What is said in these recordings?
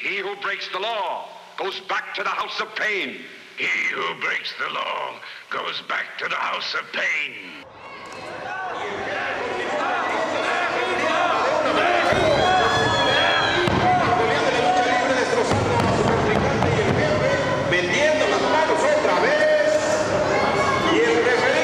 He who breaks the law goes back to the house of pain. He who breaks the law goes back to the house of pain. Vendiendo las manos otra vez. Y el referee.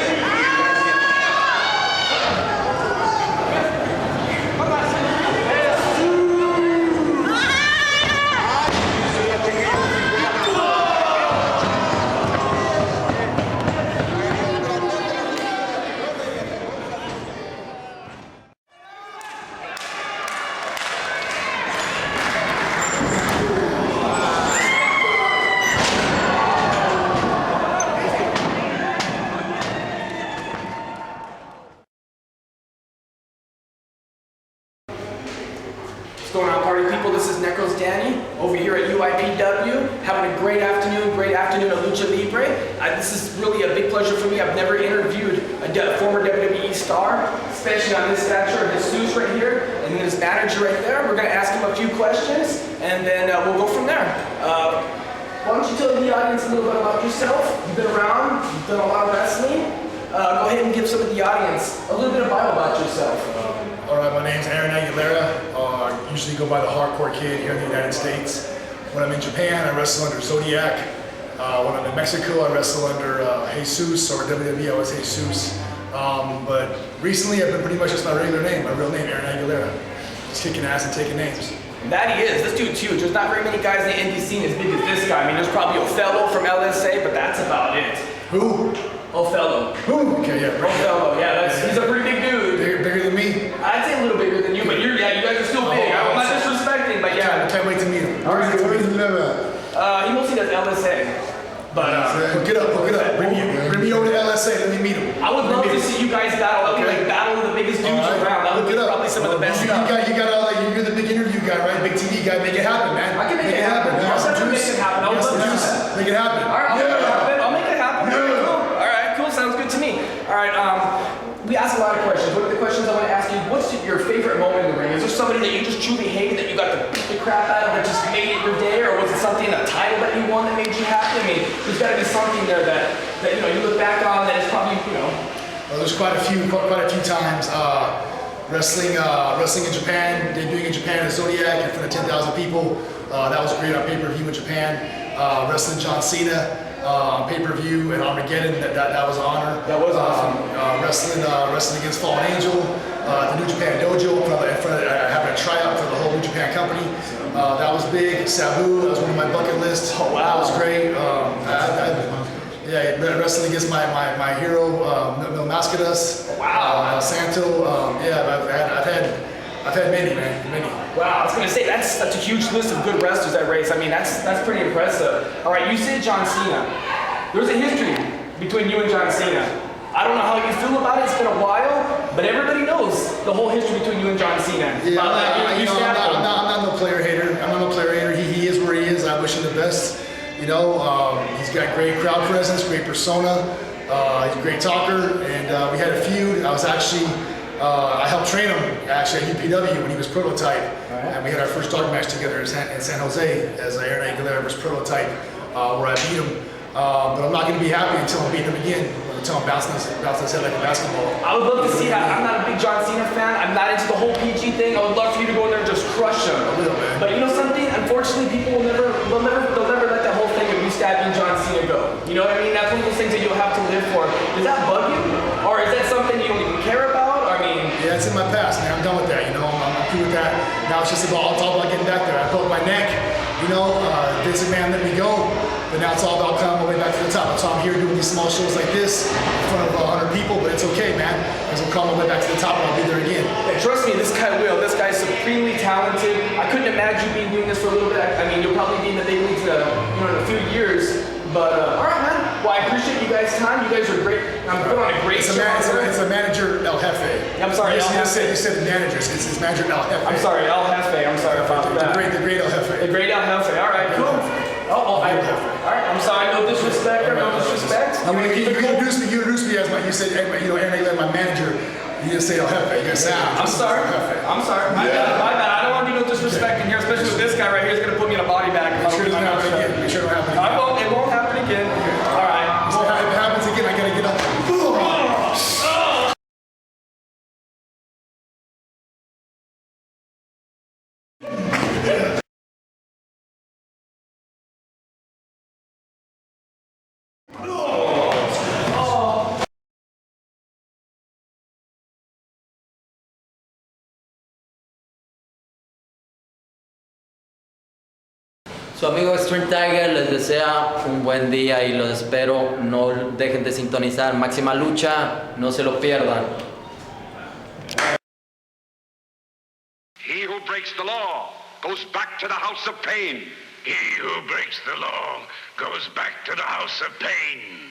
What's going on, party people? This is Necrosdanny over here at UIPW, having a great afternoon at Lucha Libre. This is really a big pleasure for me. I've never interviewed a former WWE star, especially on this stature, Jesu right here, and then his manager right there. We're going to ask him a few questions, and then we'll go from there. Why don't you tell the audience a little bit about yourself? You've been around, you've done a lot of wrestling. Go ahead and give some of the audience a little bit of bio about yourself. Alright, my name's Aguilera. I usually go by the Hardcore Kid here in the United States. When I'm in Japan, I wrestle under Zodiac. When I'm in Mexico, I wrestle under Jesus, or WWE, I was Jesus. But recently, I've been pretty much just my regular name, my real name, Aguilera. Just kicking ass and taking names. That he is. This dude's huge. There's not very many guys in the indie scene as big as this guy. I mean, there's probably Othello from LSA, but that's about it. Who? Othello. Who? Okay, yeah. Othello, yeah, he's a pretty big dude. Bigger than me? I'd say a little bigger than you, but you guys are still big. I'm not disrespecting, but yeah. Can't wait to meet him. Where does he live at? He mostly does LSA. But hook it up. Bring me over to LSA, let me meet him. I would love to see you guys battle. Okay. Like battle the biggest dudes around. That would be probably some of the best stuff. You're the big interview guy, right? Big TV guy. Make it happen, man. I can make it happen. I'll definitely make it happen. I would love to do that. Make it happen. All right, I'll make it happen. Yeah. Cool. All right, cool. Sounds good to me. All right, we asked a lot of questions. One of the questions I want to ask you, what's your favorite moment in the ring? Is there somebody that you just truly hated that you got to beat the crap out of that just made it your day? Or was it something, a title that you won that made you happy? I mean, there's got to be something there that you look back on that is probably, Well, there's quite a few times. Wrestling in Japan, debuting in Japan as Zodiac in front of 10,000 people. That was great on pay-per-view in Japan. Wrestling John Cena on pay-per-view at Armageddon, that was an honor. That was awesome. Wrestling against Fallen Angel, the New Japan Dojo, having a tryout for the whole New Japan company. That was big. Sabu, that was one of my bucket lists. Oh, wow. That was great. Wrestling against my hero, Mil Mascaras. Wow. El Santo. I've had many, man, many. Wow, I was gonna say that's a huge list of good wrestlers that race. I mean, that's pretty impressive. All right, you said John Cena. There's a history between you and John Cena. I don't know how you feel about it. It's been a while, but everybody knows the whole history between you and John Cena. Yeah, I'm not no player hater. I'm not no player hater. He is where he is. I wish him the best. He's got great crowd presence, great persona. He's a great talker, and we had a feud. I helped train him actually at UPW when he was Prototype, and we had our first dark match together in San Jose as Aaron Aguilera versus Prototype, where I beat him. But I'm not going to be happy until I beat him again. Until I'm bouncing his head like a basketball. I would love to see that. I'm not a big John Cena fan. I'm not into the whole PG thing. I would love for you to go in there and just crush him. A little bit. But you know something? Unfortunately, people will never let that whole thing of you stabbing John Cena go. You know what I mean? That's one of those things that you'll have to live for. Does that bug you? Or is that something you don't even care about? Yeah, it's in my past, man. I'm done with that. I'm through with that. Now it's all about getting back there. I broke my neck. Vince McMahon let me go, but now it's all about coming all the way back to the top. So I'm here doing these small shows like this in front of 100 people, but it's okay, man. Because I'm coming all the way back to the top, and I'll be there again. Yeah, trust me, this guy will. This guy's supremely talented. I couldn't imagine you being doing this for a little bit. I mean, you'll probably be in the big leagues, in a few years. But all right, man. Well, I appreciate you guys' time. You guys are great. I'm putting on a great show. It's a manager, El Jefe. I'm sorry, El Jefe. You said the manager. It's his manager, El Jefe. I'm sorry, El Jefe. I'm sorry about that. The great El Jefe. The great El Jefe. All right, cool. All right. I'm sorry. No disrespect. No disrespect. You introduced me as you said, Aaron Aguilera, my manager. You didn't say El Jefe. You guys say I'm sorry. My bad. I don't want to be no disrespect in here, especially with this guy right here. He's gonna put me in a box. Su amigo Extreme Tiger les desea un buen día y los espero. No dejen de sintonizar Máxima Lucha, no se lo pierdan. He who breaks the law goes back to the house of pain. He who breaks the law goes back to the house of pain.